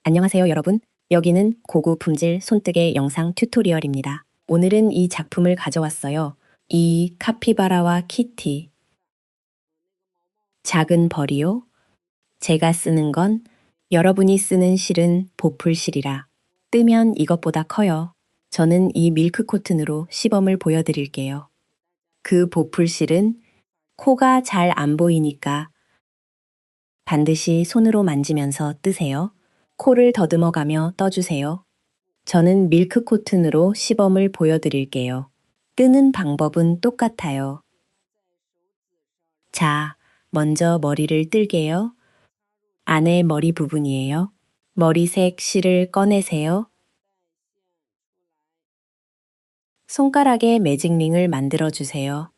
안녕하세요, 여러분. 여기는 고급 품질 손뜨개 영상 튜토리얼입니다. 오늘은 이 작품을 가져왔어요. 이 카피바라와 키티. 작은 벌이요. 제가 쓰는 건 여러분이 쓰는 실은 보풀실이라 뜨면 이것보다 커요. 저는 이 밀크 코튼으로 시범을 보여드릴게요. 그 보풀실은 코가 잘 안 보이니까 반드시 손으로 만지면서 뜨세요. 코를 더듬어가며 떠주세요. 저는 밀크 코튼으로 시범을 보여드릴게요. 뜨는 방법은 똑같아요. 자, 먼저 머리를 뜰게요. 안에 머리 부분이에요. 머리색 실을 꺼내세요. 손가락에 매직링을 만들어 주세요.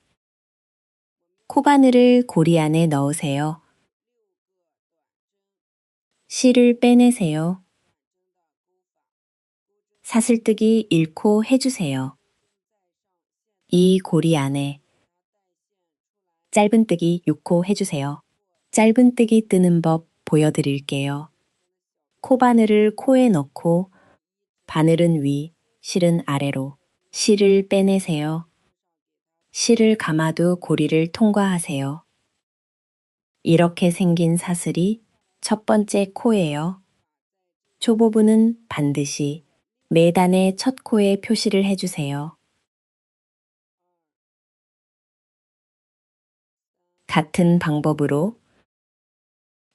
코바늘을 고리 안에 넣으세요. 실을 빼내세요. 사슬뜨기 1코 해주세요. 이 고리 안에 짧은뜨기 6코 해주세요. 짧은뜨기 뜨는 법 보여드릴게요. 코바늘을 코에 넣고 바늘은 위, 실은 아래로 실을 빼내세요. 실을 감아도 고리를 통과하세요. 이렇게 생긴 사슬이 첫 번째 코예요. 초보부는 반드시 매단의 첫 코에 표시를 해주세요. 같은 방법으로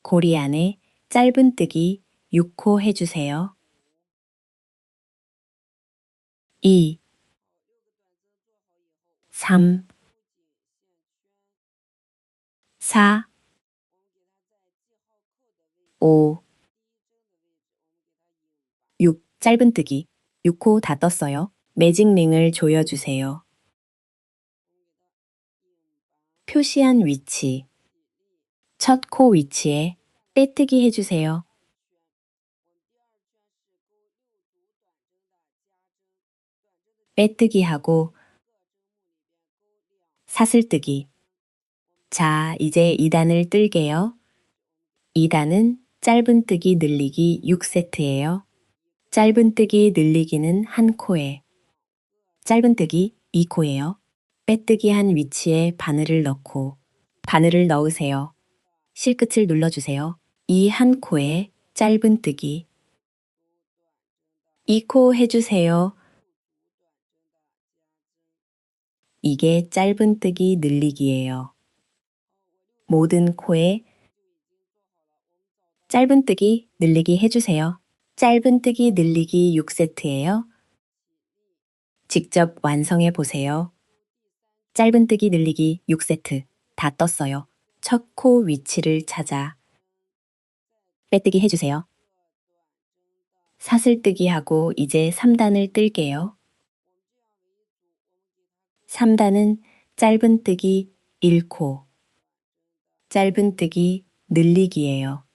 고리 안에 짧은뜨기 6코 해주세요. 2, 3, 4, 5, 6 짧은뜨기 6코 다 떴어요. 매직링을 조여주세요. 표시한 위치, 첫 코 위치에 빼뜨기 해주세요. 빼뜨기 하고 사슬뜨기. 자, 이제 2단을 뜰게요. 2단은 짧은뜨기 늘리기 6세트예요. 짧은뜨기 늘리기는 한 코에, 짧은뜨기 2코예요. 빼뜨기 한 위치에 바늘을 넣고 바늘을 넣으세요. 실끝을 눌러주세요. 이 한 코에 짧은뜨기 2코 해주세요. 이게 짧은뜨기 늘리기예요. 모든 코에 짧은뜨기 늘리기 해주세요. 짧은뜨기 늘리기 6세트예요. 직접 완성해 보세요. 짧은뜨기 늘리기 6세트 다 떴어요. 첫 코 위치를 찾아 빼뜨기 해주세요. 사슬뜨기 하고 이제 3단을 뜰게요. 3단은 짧은뜨기 1코, 짧은뜨기 늘리기예요.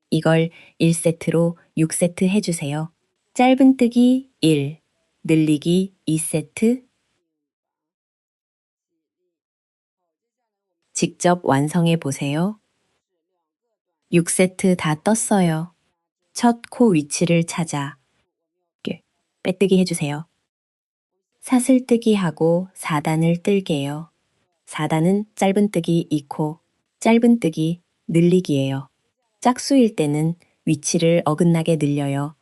이걸 1세트로 6세트 해주세요. 짧은뜨기 1, 늘리기 2세트. 직접 완성해 보세요. 6세트 다 떴어요. 첫 코 위치를 찾아 빼뜨기 해주세요. 사슬뜨기 하고 4단을 뜰게요. 4단은 짧은뜨기 2코, 짧은뜨기 늘리기예요. 짝수일 때는 위치를 어긋나게 늘려요.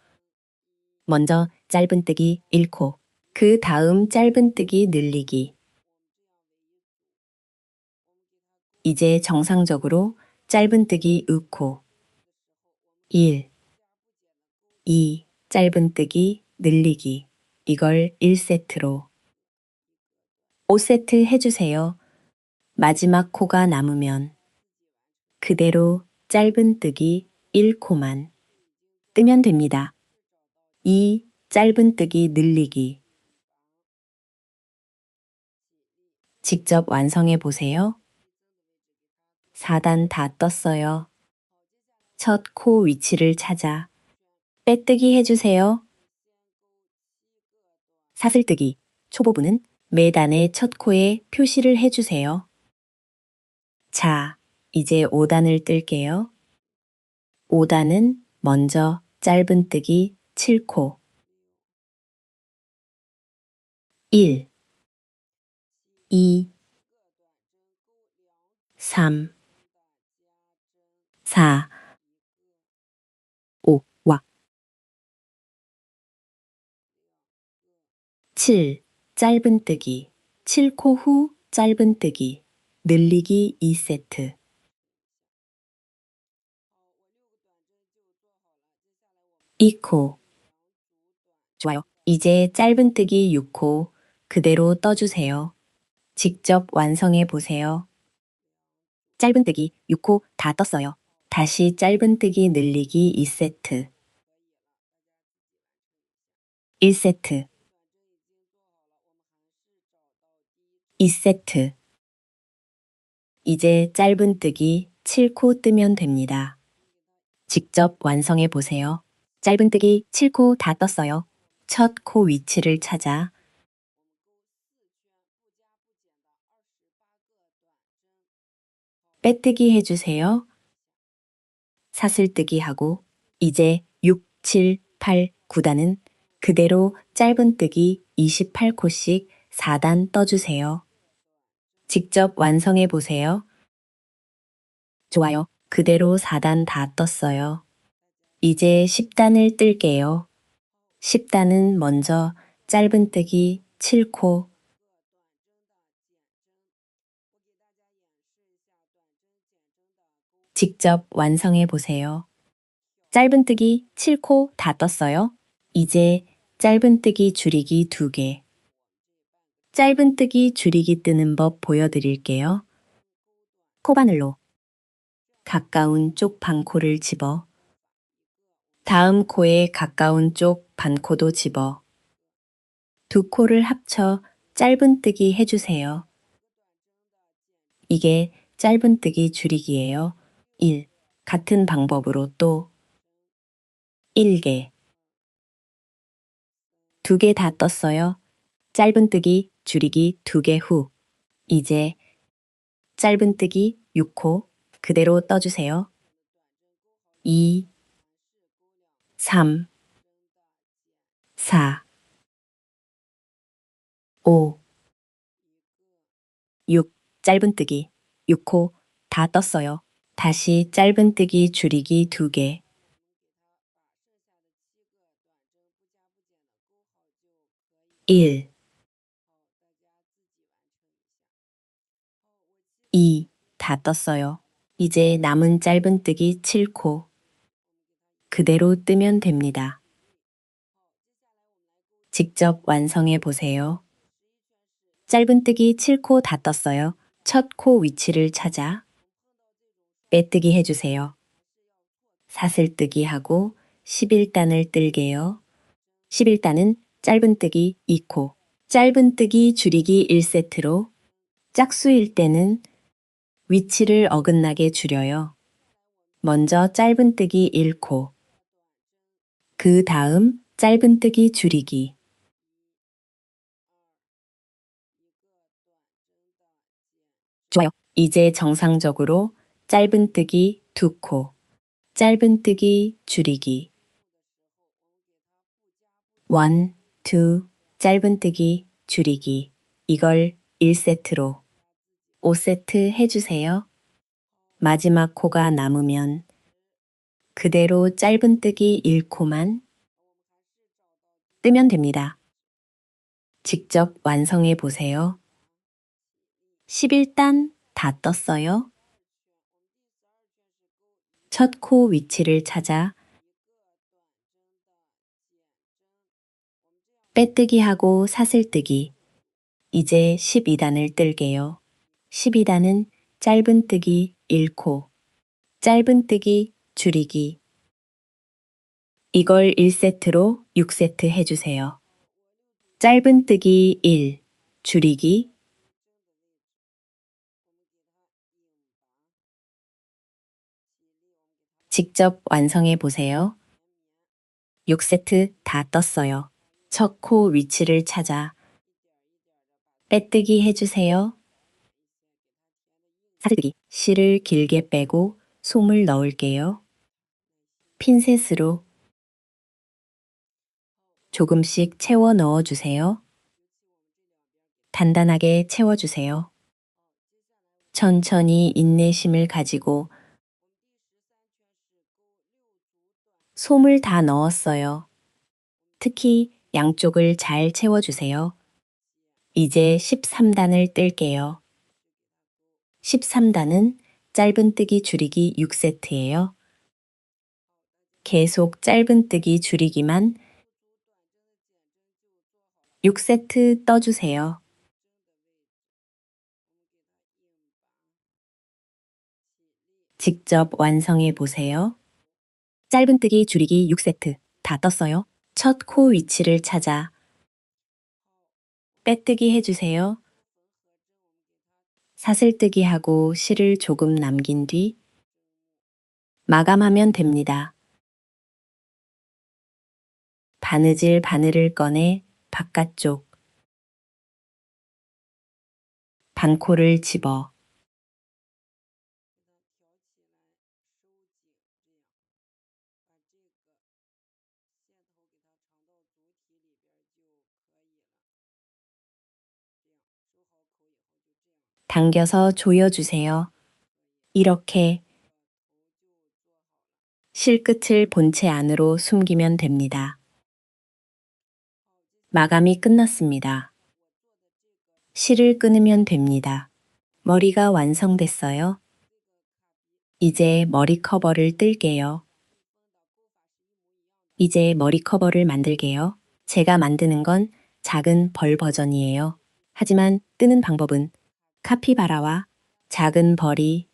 먼저 짧은뜨기 1코, 그 다음 짧은뜨기 늘리기. 이제 정상적으로 짧은뜨기 2코, 1, 2, 짧은뜨기 늘리기. 이걸 1세트로 5세트 해주세요. 마지막 코가 남으면 그대로 짧은뜨기 1코만 뜨면 됩니다. 이 짧은뜨기 늘리기. 직접 완성해 보세요. 4단 다 떴어요. 첫 코 위치를 찾아 빼뜨기 해주세요. 사슬뜨기. 초보부는 매단의 첫 코에 표시를 해주세요. 자, 이제 5단을 뜰게요. 5단은 먼저 짧은뜨기 7코 1, 2, 3, 4, 5와 7. 짧은뜨기 7코 후 짧은뜨기 늘리기 2세트 2코 좋아요. 이제 짧은뜨기 6코 그대로 떠주세요. 직접 완성해 보세요. 짧은뜨기 6코 다 떴어요. 다시 짧은뜨기 늘리기 2세트 1세트 2세트 이제 짧은뜨기 7코 뜨면 됩니다. 직접 완성해 보세요. 짧은뜨기 7코 다 떴어요. 첫 코 위치를 찾아 빼뜨기 해주세요. 사슬뜨기 하고 이제 6, 7, 8, 9단은 그대로 짧은뜨기 28코씩 4단 떠주세요. 직접 완성해 보세요. 좋아요. 그대로 4단 다 떴어요. 이제 10단을 뜰게요. 10단은 먼저 짧은뜨기 7코 직접 완성해 보세요. 짧은뜨기 7코 다 떴어요. 이제 짧은뜨기 줄이기 2개. 짧은뜨기 줄이기 뜨는 법 보여드릴게요. 코바늘로 가까운 쪽 반코를 집어 다음 코에 가까운 쪽 반코도 집어 두 코를 합쳐 짧은뜨기 해주세요. 이게 짧은뜨기 줄이기예요. 1. 같은 방법으로 또 1개 2개 다 떴어요. 짧은뜨기 줄이기 2개 후 이제 짧은뜨기 6코 그대로 떠주세요. 2, 3, 4, 5, 6 짧은뜨기 6코 다 떴어요. 다시 짧은뜨기 줄이기 2개 1, 2 다 떴어요. 이제 남은 짧은뜨기 7코 그대로 뜨면 됩니다. 직접 완성해 보세요. 짧은뜨기 7코 다 떴어요. 첫 코 위치를 찾아 빼뜨기 해주세요. 사슬뜨기 하고 11단을 뜰게요. 11단은 짧은뜨기 2코, 짧은뜨기 줄이기 1세트로 짝수일 때는 위치를 어긋나게 줄여요. 먼저 짧은뜨기 1코, 그 다음 짧은뜨기 줄이기. 좋아요. 이제 정상적으로 짧은뜨기 2코, 짧은뜨기 줄이기. 1, 2, 짧은뜨기 줄이기. 이걸 1세트로 5세트 해주세요. 마지막 코가 남으면 그대로 짧은뜨기 1코만 뜨면 됩니다. 직접 완성해 보세요. 11단 다 떴어요. 첫 코 위치를 찾아 빼뜨기 하고 사슬뜨기. 이제 12단을 뜰게요. 12단은 짧은뜨기 1코, 짧은뜨기 줄이기. 이걸 1세트로 6세트 해주세요. 짧은뜨기 1, 줄이기. 직접 완성해 보세요. 6세트 다 떴어요. 첫 코 위치를 찾아 빼뜨기 해주세요. 사슬뜨기. 실을 길게 빼고 솜을 넣을게요. 핀셋으로 조금씩 채워 넣어주세요. 단단하게 채워주세요. 천천히 인내심을 가지고 솜을 다 넣었어요. 특히 양쪽을 잘 채워주세요. 이제 13단을 뜰게요. 13단은 짧은뜨기 줄이기 6세트예요. 계속 짧은뜨기 줄이기만 6세트 떠주세요. 직접 완성해 보세요. 짧은뜨기 줄이기 6세트 다 떴어요. 첫 코 위치를 찾아 빼뜨기 해주세요. 사슬뜨기 하고 실을 조금 남긴 뒤 마감하면 됩니다. 바느질 바늘을 꺼내 바깥쪽 반코를 집어 당겨서 조여주세요. 이렇게 실끝을 본체 안으로 숨기면 됩니다. 마감이 끝났습니다. 실을 끊으면 됩니다. 머리가 완성됐어요. 이제 머리 커버를 뜰게요. 이제 머리 커버를 만들게요. 제가 만드는 건 작은 벌 버전이에요. 하지만 뜨는 방법은 카피바라와 작은 벌이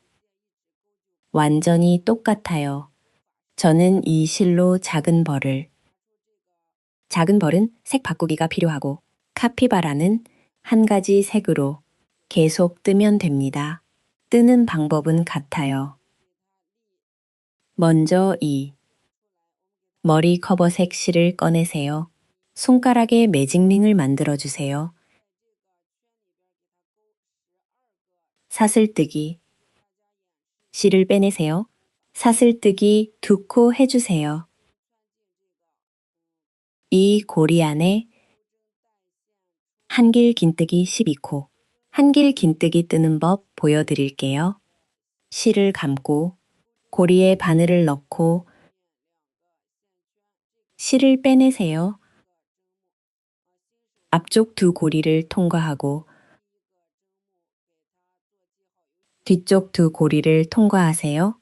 완전히 똑같아요. 저는 이 실로 작은 벌은 색 바꾸기가 필요하고 카피바라는 한 가지 색으로 계속 뜨면 됩니다. 뜨는 방법은 같아요. 먼저 이 머리 커버색 실을 꺼내세요. 손가락에 매직링을 만들어주세요. 사슬뜨기. 실을 빼내세요. 사슬뜨기 2코 해주세요. 이 고리 안에 한길 긴뜨기 12코. 한길 긴뜨기 뜨는 법 보여드릴게요. 실을 감고 고리에 바늘을 넣고 실을 빼내세요. 앞쪽 두 고리를 통과하고 뒤쪽 두 고리를 통과하세요.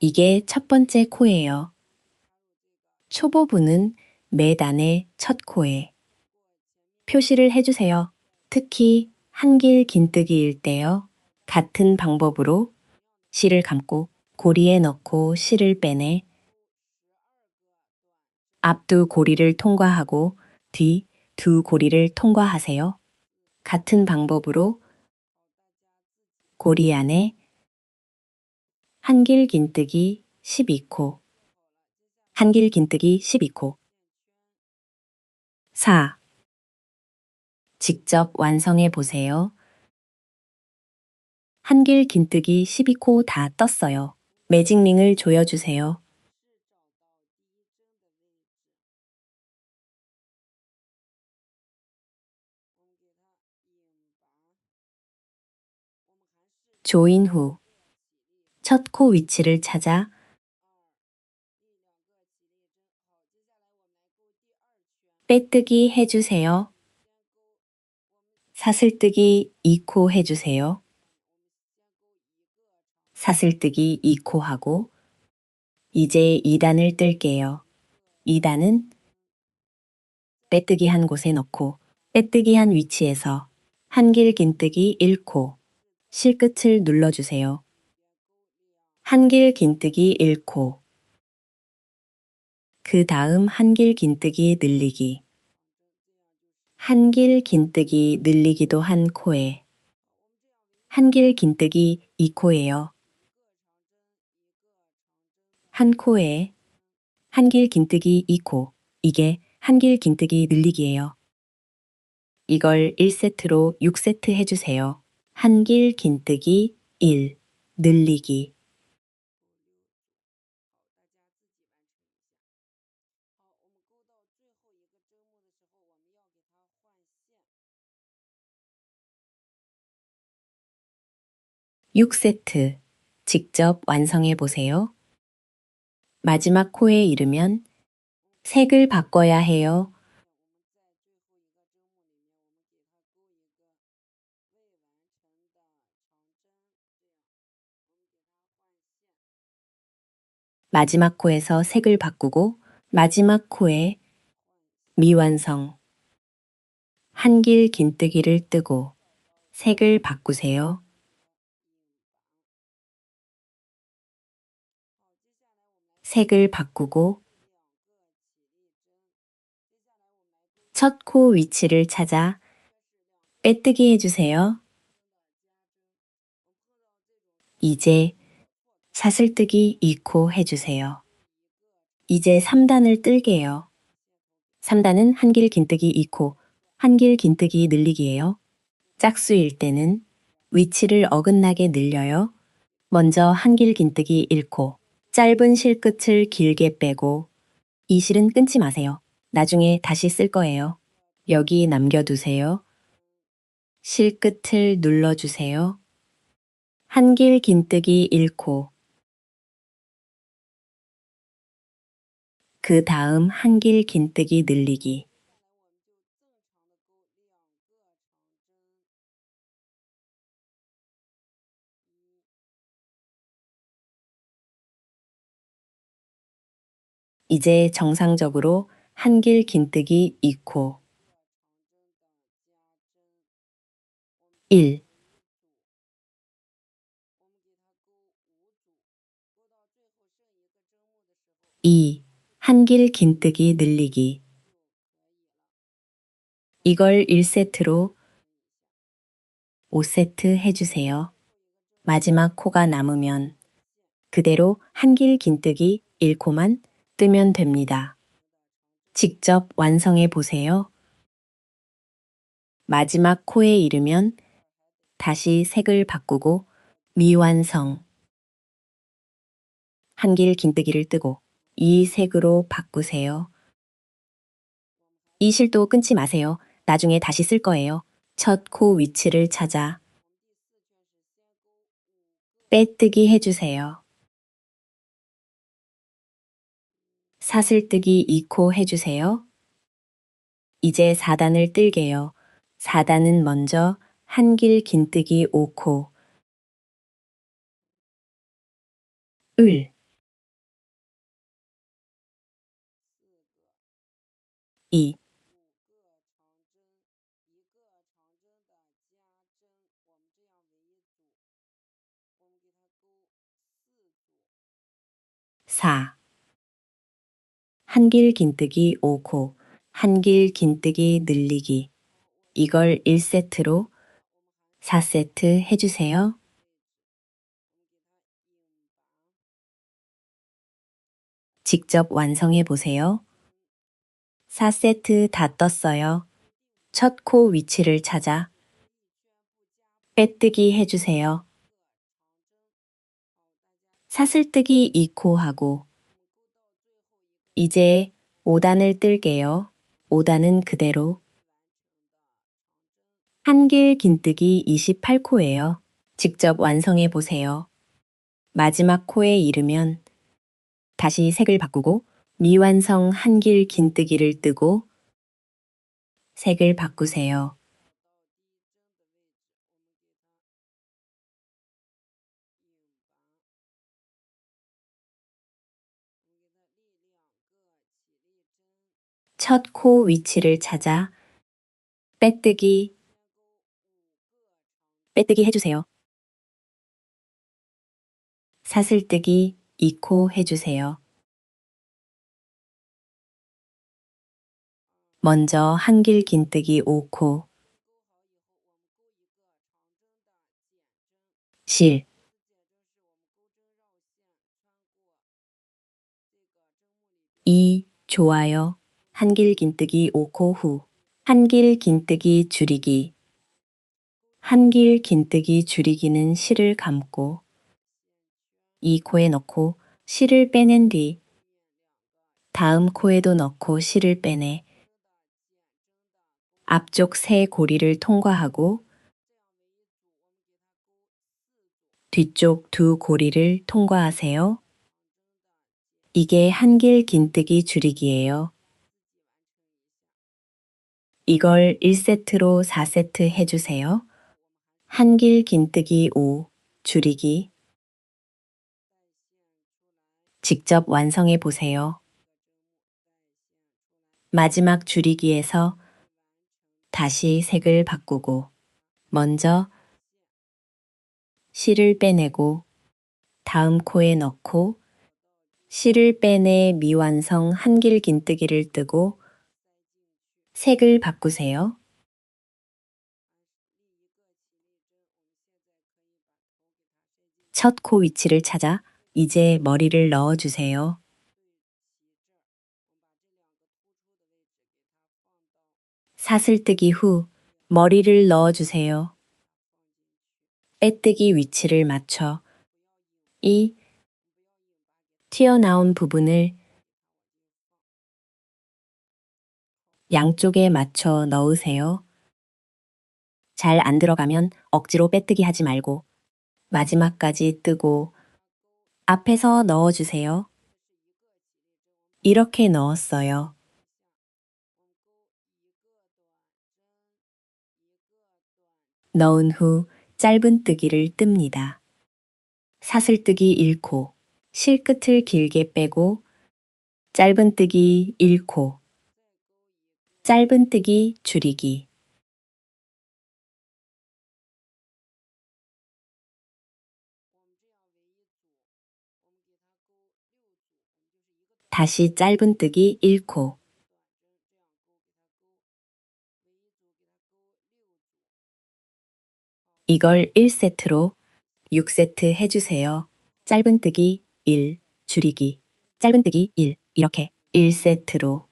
이게 첫 번째 코예요. 초보부는 매 단의 첫 코에 표시를 해주세요. 특히 한길 긴뜨기일 때요. 같은 방법으로 실을 감고 고리에 넣고 실을 빼내 앞 두 고리를 통과하고 뒤 두 고리를 통과하세요. 같은 방법으로 고리 안에 한길 긴뜨기 12코, 한길 긴뜨기 12코. 4. 직접 완성해 보세요. 한길 긴뜨기 12코 다 떴어요. 매직링을 조여주세요. 조인 후 첫 코 위치를 찾아 빼뜨기 해주세요. 사슬뜨기 2코 해주세요. 사슬뜨기 2코 하고 이제 2단을 뜰게요. 2단은 빼뜨기 한 곳에 넣고 빼뜨기 한 위치에서 한길 긴뜨기 1코 실끝을 눌러주세요. 한길 긴뜨기 1코 그 다음 한길 긴뜨기 늘리기 한길 긴뜨기 늘리기도 한 코에 한길 긴뜨기 2코예요. 한 코에 한길 긴뜨기 2코. 이게 한길 긴뜨기 늘리기예요. 이걸 1세트로 6세트 해주세요. 한길 긴뜨기 1. 늘리기. 육 세트 직접 완성해 보세요. 마지막 코에 이르면 색을 바꿔야 해요. 마지막 코에서 색을 바꾸고 마지막 코에 미완성 한길 긴뜨기를 뜨고 색을 바꾸세요. 색을 바꾸고 첫 코 위치를 찾아 빼뜨기 해주세요. 이제 사슬뜨기 2코 해주세요. 이제 3단을 뜰게요. 3단은 한길 긴뜨기 2코, 한길 긴뜨기 늘리기예요. 짝수일 때는 위치를 어긋나게 늘려요. 먼저 한길 긴뜨기 1코, 짧은 실끝을 길게 빼고 이 실은 끊지 마세요. 나중에 다시 쓸 거예요. 여기 남겨두세요. 실끝을 눌러주세요. 한길 긴뜨기 1코, 그 다음 한길 긴뜨기 늘리기. 이제 정상적으로 한길 긴뜨기 2코, 1, 2, 한길 긴뜨기 늘리기. 이걸 1세트로 5세트 해주세요. 마지막 코가 남으면 그대로 한길 긴뜨기 1코만 뜨면 됩니다. 직접 완성해 보세요. 마지막 코에 이르면 다시 색을 바꾸고 미완성 한길 긴뜨기를 뜨고 이 색으로 바꾸세요. 이 실도 끊지 마세요. 나중에 다시 쓸 거예요. 첫 코 위치를 찾아 빼뜨기 해주세요. 사슬뜨기 2코 해주세요. 이제 4단을 뜰게요. 4단은 먼저 한길 긴뜨기 5코, 을, 2, 사, 한길 긴뜨기 5코, 한길 긴뜨기 늘리기. 이걸 1세트로 4세트 해주세요. 직접 완성해 보세요. 4세트 다 떴어요. 첫 코 위치를 찾아 빼뜨기 해주세요. 사슬뜨기 2코 하고 이제 5단을 뜰게요. 5단은 그대로 한길 긴뜨기 28코예요. 직접 완성해 보세요. 마지막 코에 이르면 다시 색을 바꾸고 미완성 한길 긴뜨기를 뜨고 색을 바꾸세요. 첫 코 위치를 찾아 빼뜨기 해주세요. 사슬뜨기 2코 해주세요. 먼저 한길 긴뜨기 5코, 실, 2. 좋아요. 한길 긴뜨기 5코 후. 한길 긴뜨기 줄이기. 한길 긴뜨기 줄이기는 실을 감고 이 코에 넣고 실을 빼낸 뒤 다음 코에도 넣고 실을 빼내 앞쪽 세 고리를 통과하고 뒤쪽 두 고리를 통과하세요. 이게 한길 긴뜨기 줄이기예요. 이걸 1세트로 4세트 해주세요. 한길 긴뜨기 5, 줄이기. 직접 완성해 보세요. 마지막 줄이기에서 다시 색을 바꾸고 먼저 실을 빼내고 다음 코에 넣고 실을 빼내 미완성 한길 긴뜨기를 뜨고 색을 바꾸세요. 첫 코 위치를 찾아 이제 머리를 넣어주세요. 사슬뜨기 후 머리를 넣어주세요. 빼뜨기 위치를 맞춰 이 튀어나온 부분을 양쪽에 맞춰 넣으세요. 잘 안 들어가면 억지로 빼뜨기 하지 말고 마지막까지 뜨고 앞에서 넣어주세요. 이렇게 넣었어요. 넣은 후 짧은 뜨기를 뜹니다. 사슬뜨기 1코, 실끝을 길게 빼고 짧은 뜨기 1코, 짧은 뜨기 줄이기. 다시 짧은 뜨기 1코. 이걸 1세트로 6세트 해주세요. 짧은뜨기 1, 줄이기, 짧은뜨기 1, 이렇게 1세트로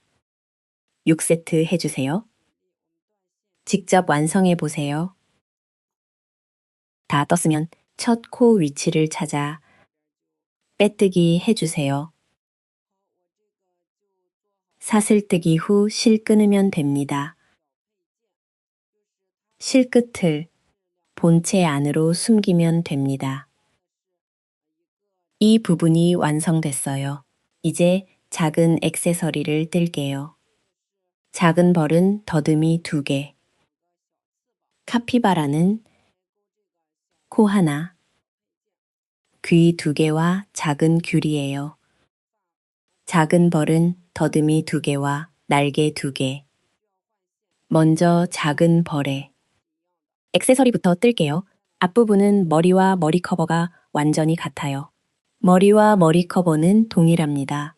6세트 해주세요. 직접 완성해 보세요. 다 떴으면 첫 코 위치를 찾아 빼뜨기 해주세요. 사슬뜨기 후 실 끊으면 됩니다. 실끝을 본체 안으로 숨기면 됩니다. 이 부분이 완성됐어요. 이제 작은 액세서리를 뜰게요. 작은 벌은 더듬이 2개, 카피바라는 코 하나, 귀 2개와 작은 귤이에요. 작은 벌은 더듬이 2개와 날개 2개. 먼저 작은 벌에 액세서리부터 뜰게요. 앞부분은 머리와 머리 커버가 완전히 같아요. 머리와 머리 커버는 동일합니다.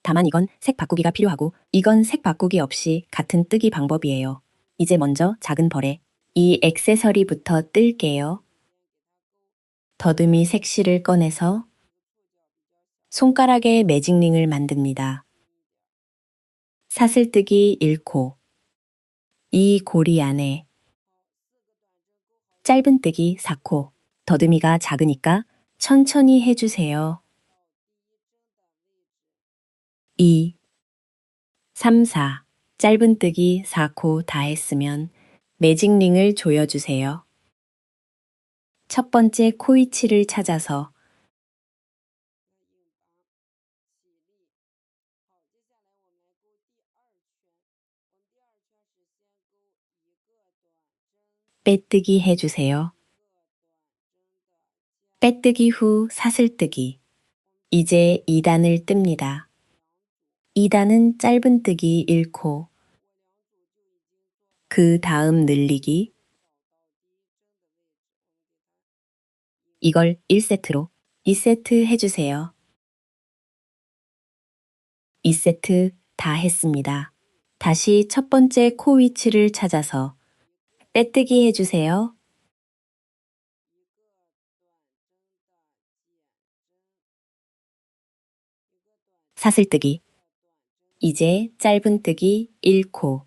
다만 이건 색 바꾸기가 필요하고 이건 색 바꾸기 없이 같은 뜨기 방법이에요. 이제 먼저 작은 벌에 이 액세서리부터 뜰게요. 더듬이 색실을 꺼내서 손가락에 매직링을 만듭니다. 사슬뜨기 1코. 이 고리 안에 짧은뜨기 4코. 더듬이가 작으니까 천천히 해주세요. 2, 3, 4. 짧은뜨기 4코 다 했으면 매직링을 조여주세요. 첫 번째 코 위치를 찾아서 빼뜨기 해주세요. 빼뜨기 후 사슬뜨기. 이제 2단을 뜹니다. 2단은 짧은뜨기 1코. 그 다음 늘리기. 이걸 1세트로 2세트 해주세요. 2세트 다 했습니다. 다시 첫 번째 코 위치를 찾아서 빼뜨기 해주세요. 사슬뜨기. 이제 짧은뜨기 1코,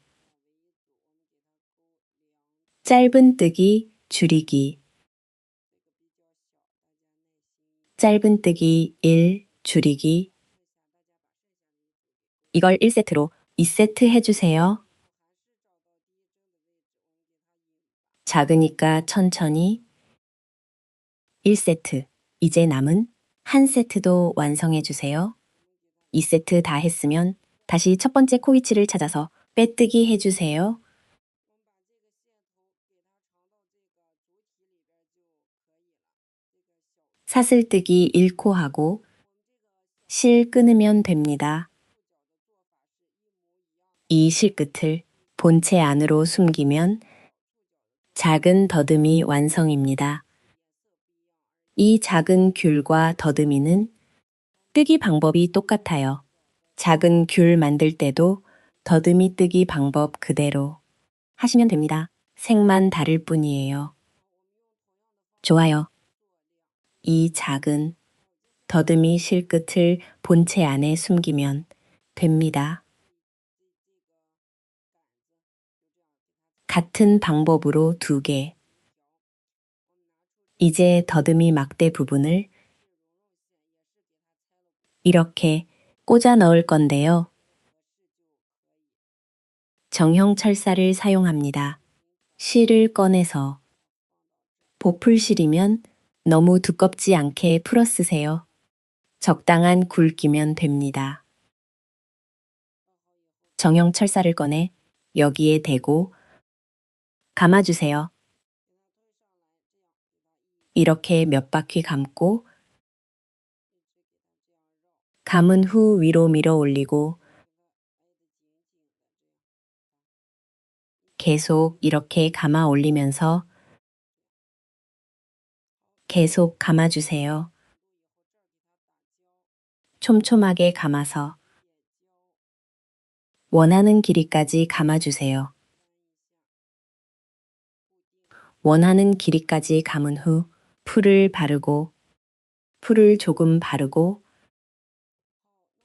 짧은뜨기 줄이기, 짧은뜨기 1 줄이기. 이걸 1세트로 2세트 해주세요. 작으니까 천천히. 1세트. 이제 남은 한 세트도 완성해주세요. 2세트 다 했으면 다시 첫 번째 코 위치를 찾아서 빼뜨기 해주세요. 사슬뜨기 1코 하고 실 끊으면 됩니다. 이 실끝을 본체 안으로 숨기면 작은 더듬이 완성입니다. 이 작은 귤과 더듬이는 뜨기 방법이 똑같아요. 작은 귤 만들 때도 더듬이 뜨기 방법 그대로 하시면 됩니다. 색만 다를 뿐이에요. 좋아요. 이 작은 더듬이 실끝을 본체 안에 숨기면 됩니다. 같은 방법으로 2개. 이제 더듬이 막대 부분을 이렇게 꽂아 넣을 건데요. 정형 철사를 사용합니다. 실을 꺼내서 보풀실이면 너무 두껍지 않게 풀어 쓰세요. 적당한 굵기면 됩니다. 정형 철사를 꺼내 여기에 대고 감아주세요. 이렇게 몇 바퀴 감고 감은 후 위로 밀어 올리고 계속 이렇게 감아 올리면서 계속 감아주세요. 촘촘하게 감아서 원하는 길이까지 감아주세요. 원하는 길이까지 감은 후 풀을 바르고 풀을 조금 바르고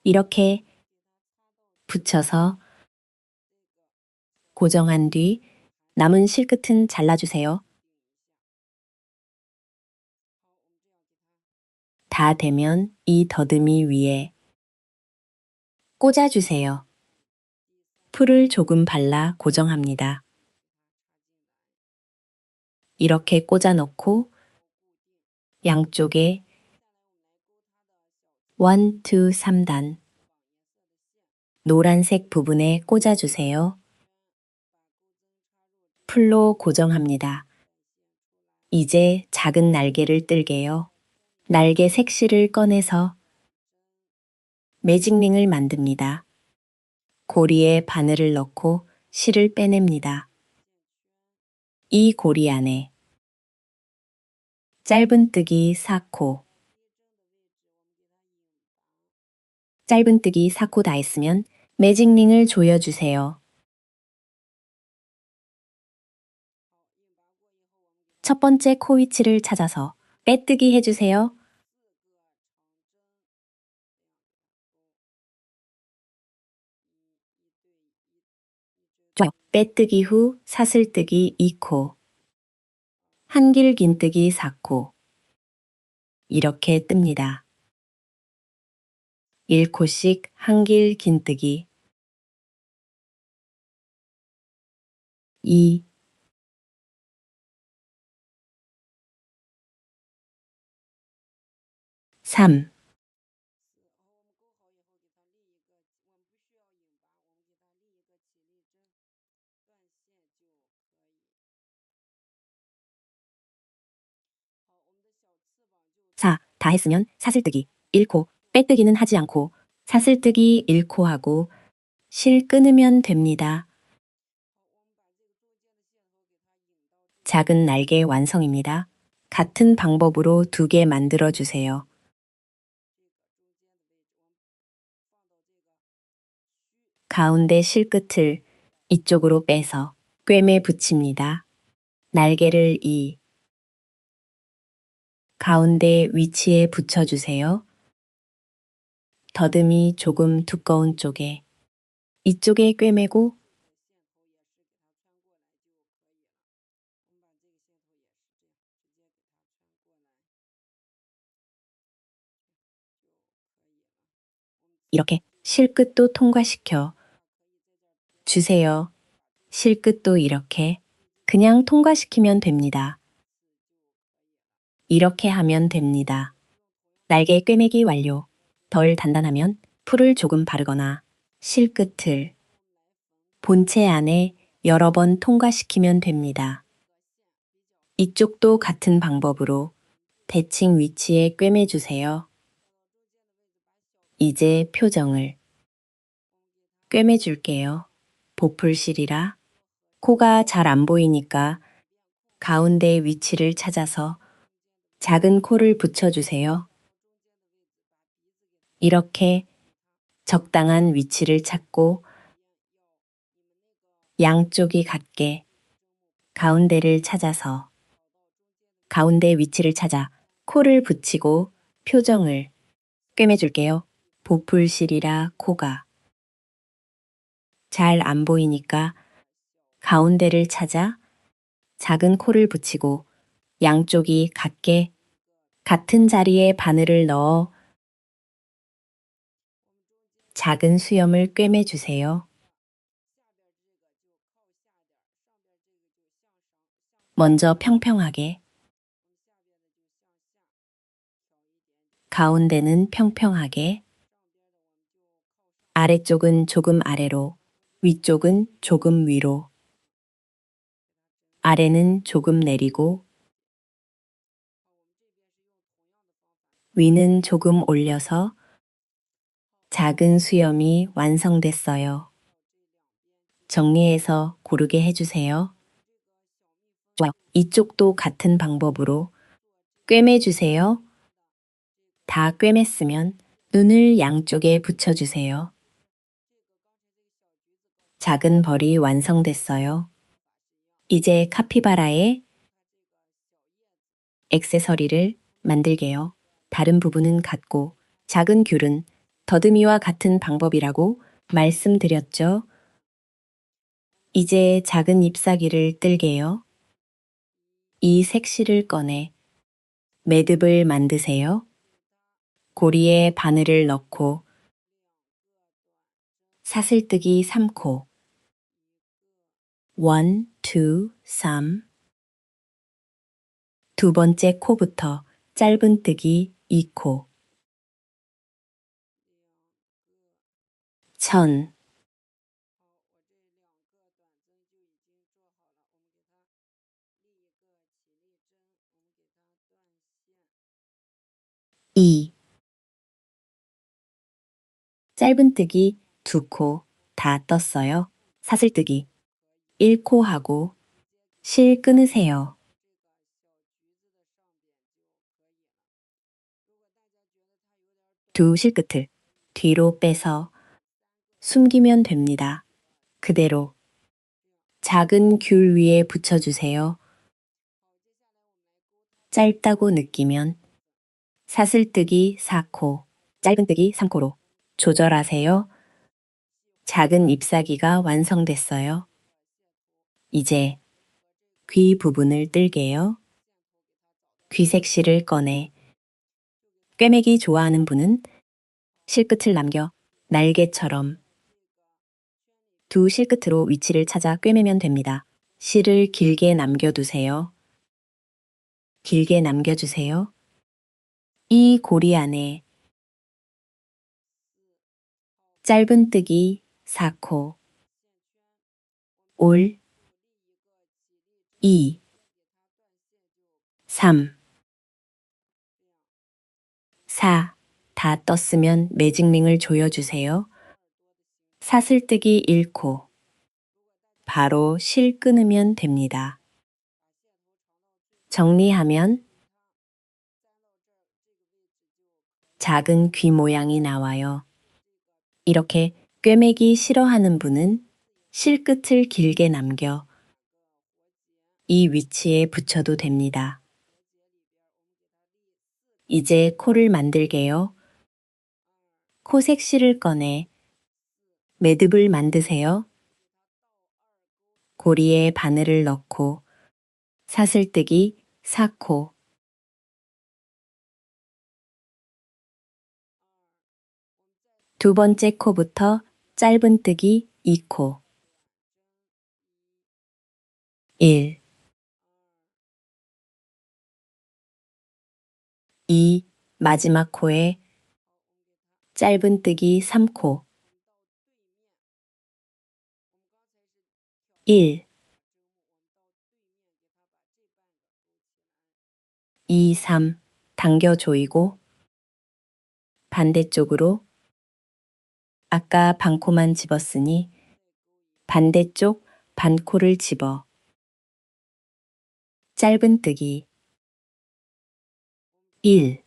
이렇게 붙여서 고정한 뒤 남은 실끝은 잘라주세요. 다 되면 이 더듬이 위에 꽂아주세요. 풀을 조금 발라 고정합니다. 이렇게 꽂아 놓고 양쪽에 1, 2, 3단 노란색 부분에 꽂아주세요. 풀로 고정합니다. 이제 작은 날개를 뜰게요. 날개 색실을 꺼내서 매직링을 만듭니다. 고리에 바늘을 넣고 실을 빼냅니다. 이 고리 안에 짧은뜨기 4코, 짧은뜨기 4코 다 했으면 매직링을 조여주세요. 첫 번째 코 위치를 찾아서 빼뜨기 해주세요. 좋아요. 빼뜨기 후 사슬뜨기 2코, 한길 긴뜨기 4코 이렇게 뜹니다. 1코씩 한길 긴뜨기 2, 3, 4. 다 했으면 사슬뜨기 1코, 빼뜨기는 하지 않고 사슬뜨기 1코 하고 실 끊으면 됩니다. 작은 날개 완성입니다. 같은 방법으로 2개 만들어 주세요. 가운데 실끝을 이쪽으로 빼서 꿰매 붙입니다. 날개를 가운데 위치에 붙여주세요. 더듬이 조금 두꺼운 쪽에 이쪽에 꿰매고 이렇게 실끝도 통과시켜 주세요. 실끝도 이렇게 그냥 통과시키면 됩니다. 이렇게 하면 됩니다. 날개 꿰매기 완료. 덜 단단하면 풀을 조금 바르거나 실끝을 본체 안에 여러 번 통과시키면 됩니다. 이쪽도 같은 방법으로 대칭 위치에 꿰매주세요. 이제 표정을 꿰매줄게요. 보풀실이라 코가 잘 안 보이니까 가운데 위치를 찾아서 작은 코를 붙여주세요. 이렇게 적당한 위치를 찾고 양쪽이 같게 가운데를 찾아서 가운데 위치를 찾아 코를 붙이고 표정을 꿰매줄게요. 보풀실이라 코가 잘 안 보이니까 가운데를 찾아 작은 코를 붙이고 양쪽이 같게 같은 자리에 바늘을 넣어 작은 수염을 꿰매주세요. 먼저 평평하게, 가운데는 평평하게, 아래쪽은 조금 아래로, 위쪽은 조금 위로, 아래는 조금 내리고, 위는 조금 올려서 작은 수염이 완성됐어요. 정리해서 고르게 해주세요. 좋아요. 이쪽도 같은 방법으로 꿰매주세요. 다 꿰맸으면 눈을 양쪽에 붙여주세요. 작은 벌이 완성됐어요. 이제 카피바라의 액세서리를 만들게요. 다른 부분은 같고 작은 귤은 더듬이와 같은 방법이라고 말씀드렸죠. 이제 작은 잎사귀를 뜰게요. 이 색실을 꺼내 매듭을 만드세요. 고리에 바늘을 넣고 사슬뜨기 3코 1, 2, 3 두 번째 코부터 짧은뜨기 2코 1000 2 짧은뜨기 2코 다 떴어요. 사슬뜨기 1코 하고 실 끊으세요. 두 실끝을 뒤로 빼서 숨기면 됩니다. 그대로 작은 귤 위에 붙여주세요. 짧다고 느끼면 사슬뜨기 4코, 짧은뜨기 3코로 조절하세요. 작은 잎사귀가 완성됐어요. 이제 귀 부분을 뜰게요. 귀색실을 꺼내 꿰매기 좋아하는 분은 실끝을 남겨 날개처럼 두 실끝으로 위치를 찾아 꿰매면 됩니다. 실을 길게 남겨두세요. 길게 남겨주세요. 이 고리 안에 짧은뜨기 4코, 올, 2, 3, 4 다 떴으면 매직링을 조여주세요. 사슬뜨기 1코, 바로 실 끊으면 됩니다. 정리하면 작은 귀 모양이 나와요. 이렇게 꿰매기 싫어하는 분은 실끝을 길게 남겨 이 위치에 붙여도 됩니다. 이제 코를 만들게요. 코 색실을 꺼내 매듭을 만드세요. 고리에 바늘을 넣고 사슬뜨기 4코, 두 번째 코부터 짧은뜨기 2코, 1, 2, 마지막 코에 짧은뜨기 3코, 1, 2, 3, 당겨 조이고 반대쪽으로 아까 반코만 집었으니 반대쪽 반코를 집어 짧은뜨기 1,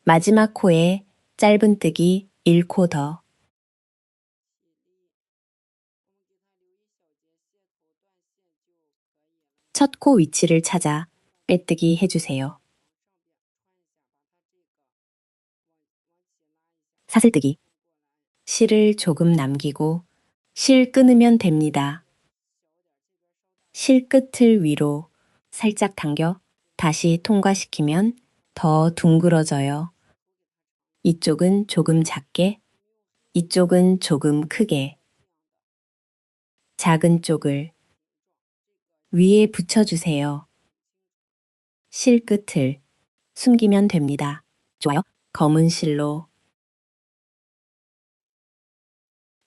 마지막 코에 짧은뜨기 1코 더, 첫 코 위치를 찾아 빼뜨기 해주세요. 사슬뜨기. 실을 조금 남기고 실 끊으면 됩니다. 실 끝을 위로 살짝 당겨 다시 통과시키면 더 둥그러져요. 이쪽은 조금 작게, 이쪽은 조금 크게. 작은 쪽을 위에 붙여주세요. 실 끝을 숨기면 됩니다. 좋아요. 검은 실로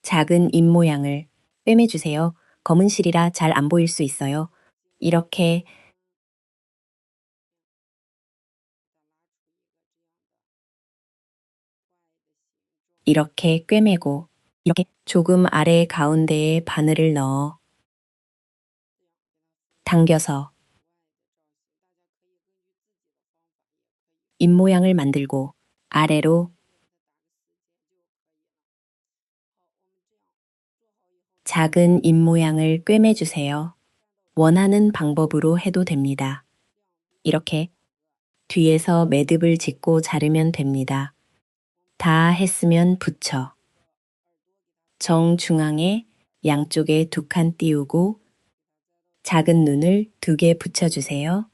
작은 입 모양을 꿰매주세요. 검은 실이라 잘 안 보일 수 있어요. 이렇게 꿰매고 이렇게 조금 아래 가운데에 바늘을 넣어 당겨서 입 모양을 만들고 아래로 작은 입 모양을 꿰매주세요. 원하는 방법으로 해도 됩니다. 이렇게 뒤에서 매듭을 짓고 자르면 됩니다. 다 했으면 붙여. 정중앙에 양쪽에 2칸 띄우고 작은 눈을 2개 붙여주세요.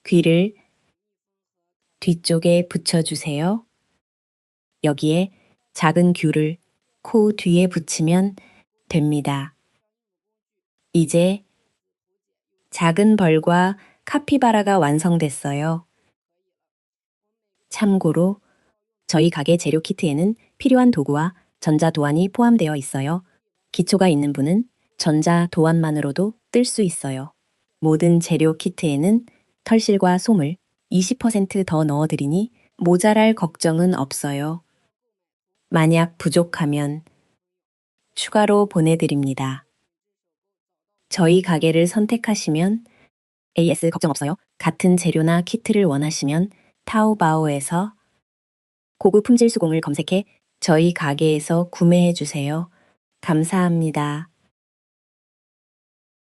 귀를 뒤쪽에 붙여주세요. 여기에 작은 귤을 코 뒤에 붙이면 됩니다. 이제 작은 벌과 카피바라가 완성됐어요. 참고로 저희 가게 재료 키트에는 필요한 도구와 전자 도안이 포함되어 있어요. 기초가 있는 분은 전자 도안만으로도 뜰 수 있어요. 모든 재료 키트에는 털실과 솜을 20%더 넣어드리니 모자랄 걱정은 없어요. 만약 부족하면 추가로 보내드립니다. 저희 가게를 선택하시면 AS 걱정 없어요. 같은 재료나 키트를 원하시면 타오바오에서 고급 품질 수공을 검색해 저희 가게에서 구매해 주세요. 감사합니다.